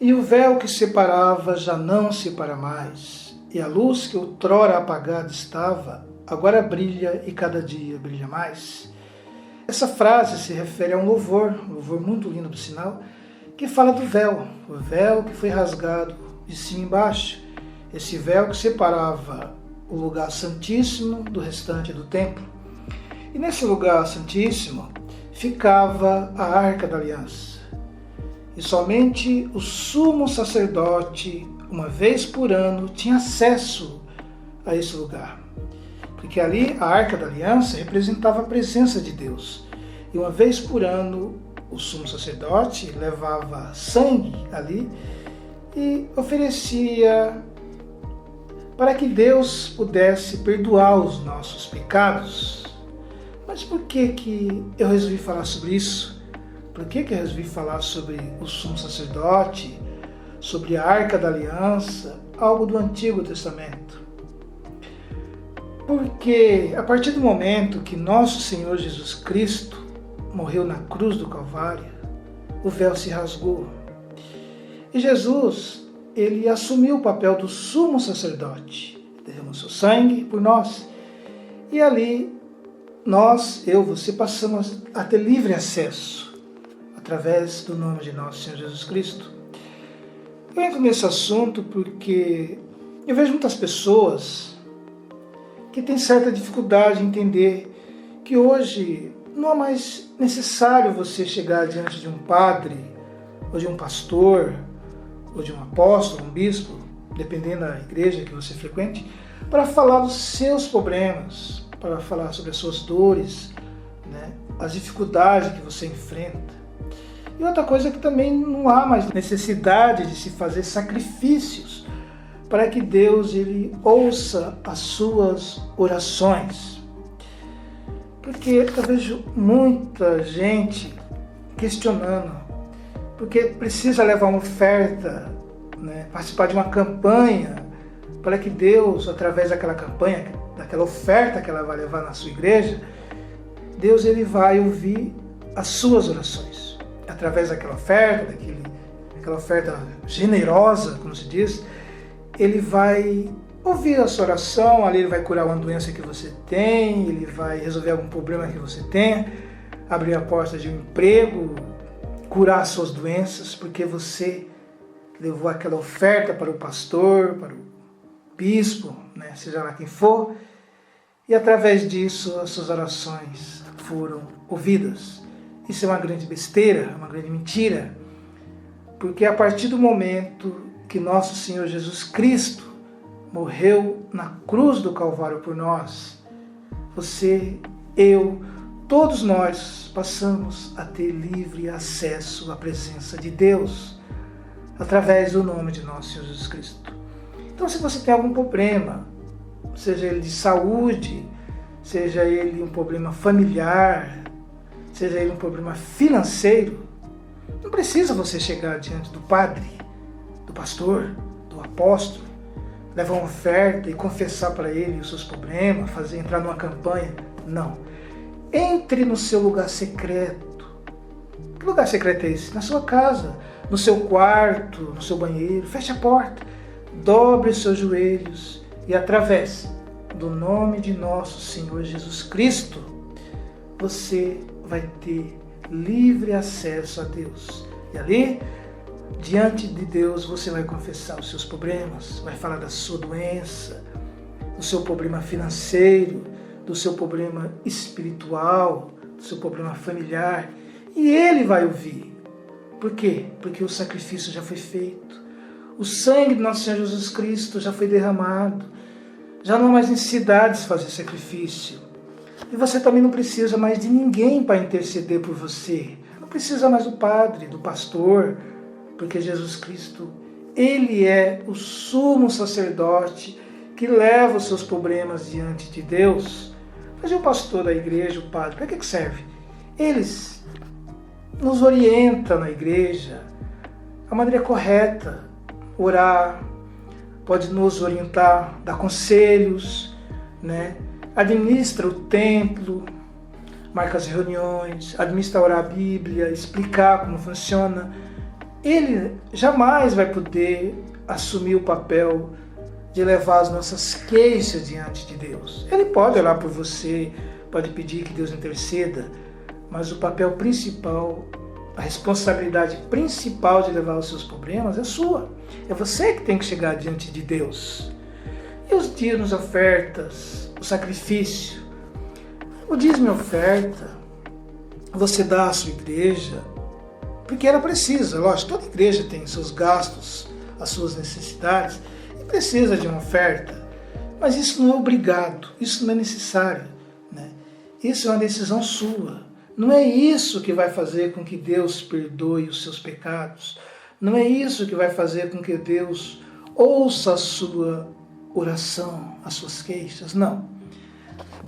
E o véu que separava já não separa mais, e a luz que outrora apagada estava, agora brilha e cada dia brilha mais. Essa frase se refere a um louvor muito lindo, por sinal, que fala do véu, o véu que foi rasgado de cima e embaixo, esse véu que separava o lugar santíssimo do restante do templo. E nesse lugar santíssimo ficava a Arca da Aliança. E somente o sumo sacerdote, uma vez por ano, tinha acesso a esse lugar. Porque ali a Arca da Aliança representava a presença de Deus. E uma vez por ano, o sumo sacerdote levava sangue ali e oferecia para que Deus pudesse perdoar os nossos pecados. Mas por que eu resolvi falar sobre isso? Por que eu resolvi falar sobre o sumo sacerdote, sobre a Arca da Aliança, algo do Antigo Testamento? Porque a partir do momento que nosso Senhor Jesus Cristo morreu na cruz do Calvário, o véu se rasgou. E Jesus, ele assumiu o papel do sumo sacerdote, derramou seu sangue por nós. E ali nós, você, passamos a ter livre acesso através do nome de nosso Senhor Jesus Cristo. Eu entro nesse assunto porque eu vejo muitas pessoas que têm certa dificuldade em entender que hoje não é mais necessário você chegar diante de um padre, ou de um pastor, ou de um apóstolo, um bispo, dependendo da igreja que você frequente, para falar dos seus problemas, para falar sobre as suas dores, né, as dificuldades que você enfrenta. E outra coisa é que também não há mais necessidade de se fazer sacrifícios para que Deus ele ouça as suas orações. Porque eu vejo muita gente questionando, porque precisa levar uma oferta, né, participar de uma campanha, para que Deus, através daquela campanha, daquela oferta que ela vai levar na sua igreja, Deus ele vai ouvir as suas orações. Através daquela oferta, daquela oferta generosa, como se diz, ele vai ouvir a sua oração, ali ele vai curar uma doença que você tem, ele vai resolver algum problema que você tenha, abrir a porta de um emprego, curar as suas doenças, porque você levou aquela oferta para o pastor, para o bispo, né, seja lá quem for, e através disso as suas orações foram ouvidas. Isso é uma grande besteira, uma grande mentira, porque a partir do momento que nosso Senhor Jesus Cristo morreu na cruz do Calvário por nós, você, eu, todos nós passamos a ter livre acesso à presença de Deus através do nome de nosso Senhor Jesus Cristo. Então, se você tem algum problema, seja ele de saúde, seja ele um problema familiar, seja ele um problema financeiro, não precisa você chegar diante do padre, do pastor, do apóstolo, levar uma oferta e confessar para ele os seus problemas, entrar numa campanha. Não. Entre no seu lugar secreto. Que lugar secreto é esse? Na sua casa, no seu quarto, no seu banheiro. Feche a porta, dobre os seus joelhos e através do nome de nosso Senhor Jesus Cristo, você vai ter livre acesso a Deus. E ali, diante de Deus, você vai confessar os seus problemas, vai falar da sua doença, do seu problema financeiro, do seu problema espiritual, do seu problema familiar, e Ele vai ouvir. Por quê? Porque o sacrifício já foi feito. O sangue de nosso Senhor Jesus Cristo já foi derramado. Já não há mais necessidade de fazer sacrifício. E você também não precisa mais de ninguém para interceder por você. Não precisa mais do padre, do pastor, porque Jesus Cristo, Ele é o sumo sacerdote que leva os seus problemas diante de Deus. Mas e o pastor da igreja, o padre, para que serve? Eles nos orientam na igreja a maneira correta, orar, pode nos orientar, dar conselhos, né? Administra o templo, marca as reuniões, administra orar a Bíblia, explicar como funciona. ele jamais vai poder assumir o papel de levar as nossas queixas diante de Deus. Ele pode orar por você, pode pedir que Deus interceda, mas o papel principal, a responsabilidade principal de levar os seus problemas é sua. É você que tem que chegar diante de Deus. E os dízimos, ofertas, o sacrifício, o dízimo e oferta, você dá à sua igreja, porque ela precisa, lógico, toda igreja tem seus gastos, as suas necessidades, e precisa de uma oferta, mas isso não é obrigado, isso não é necessário, né? Isso é uma decisão sua. Não é isso que vai fazer com que Deus perdoe os seus pecados, não é isso que vai fazer com que Deus ouça a sua oração, as suas queixas, não.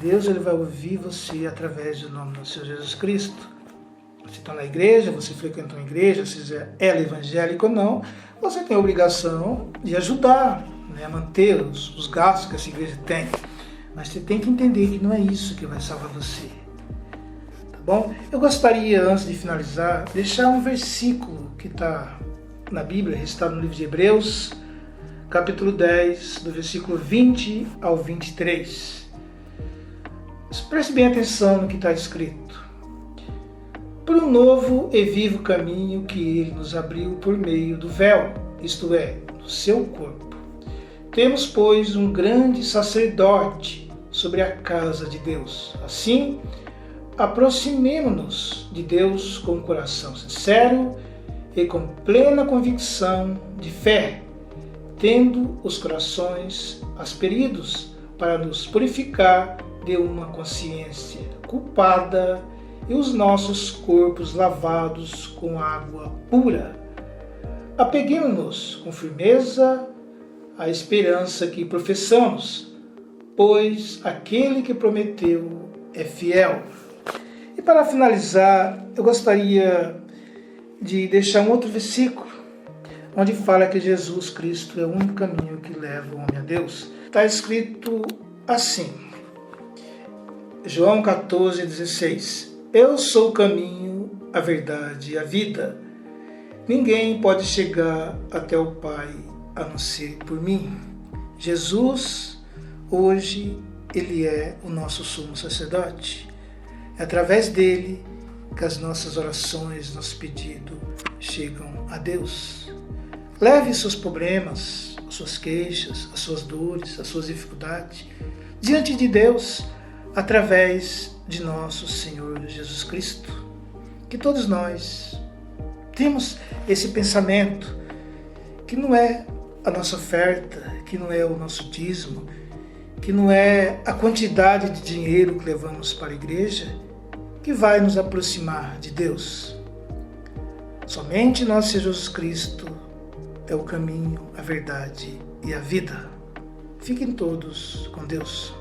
Deus ele vai ouvir você através do nome do Senhor Jesus Cristo. Você está na igreja, você frequenta uma igreja, seja ela evangélica ou não, você tem a obrigação de ajudar, né, a manter os gastos que essa igreja tem. Mas você tem que entender que não é isso que vai salvar você. Tá bom? Eu gostaria, antes de finalizar, deixar um versículo que está na Bíblia, registrado no livro de Hebreus, capítulo 10, do versículo 20 ao 23. Preste bem atenção no que está escrito. Por um novo e vivo caminho que ele nos abriu por meio do véu, isto é, do seu corpo. Temos, pois, um grande sacerdote sobre a casa de Deus. Assim, aproximemo-nos de Deus com um coração sincero e com plena convicção de fé, tendo os corações asperidos para nos purificar de uma consciência culpada e os nossos corpos lavados com água pura. Apeguemo-nos com firmeza à esperança que professamos, pois aquele que prometeu é fiel. E para finalizar, eu gostaria de deixar um outro versículo, onde fala que Jesus Cristo é o único caminho que leva o homem a Deus. Está escrito assim, João 14,16. Eu sou o caminho, a verdade e a vida. Ninguém pode chegar até o Pai a não ser por mim. Jesus, hoje, ele é o nosso sumo sacerdote. É através dele que as nossas orações, nossos pedidos chegam a Deus. Leve seus problemas, as suas queixas, as suas dores, as suas dificuldades diante de Deus, através de nosso Senhor Jesus Cristo. Que todos nós temos esse pensamento, que não é a nossa oferta, que não é o nosso dízimo, que não é a quantidade de dinheiro que levamos para a igreja, que vai nos aproximar de Deus. Somente nosso Senhor Jesus Cristo é o caminho, a verdade e a vida. Fiquem todos com Deus.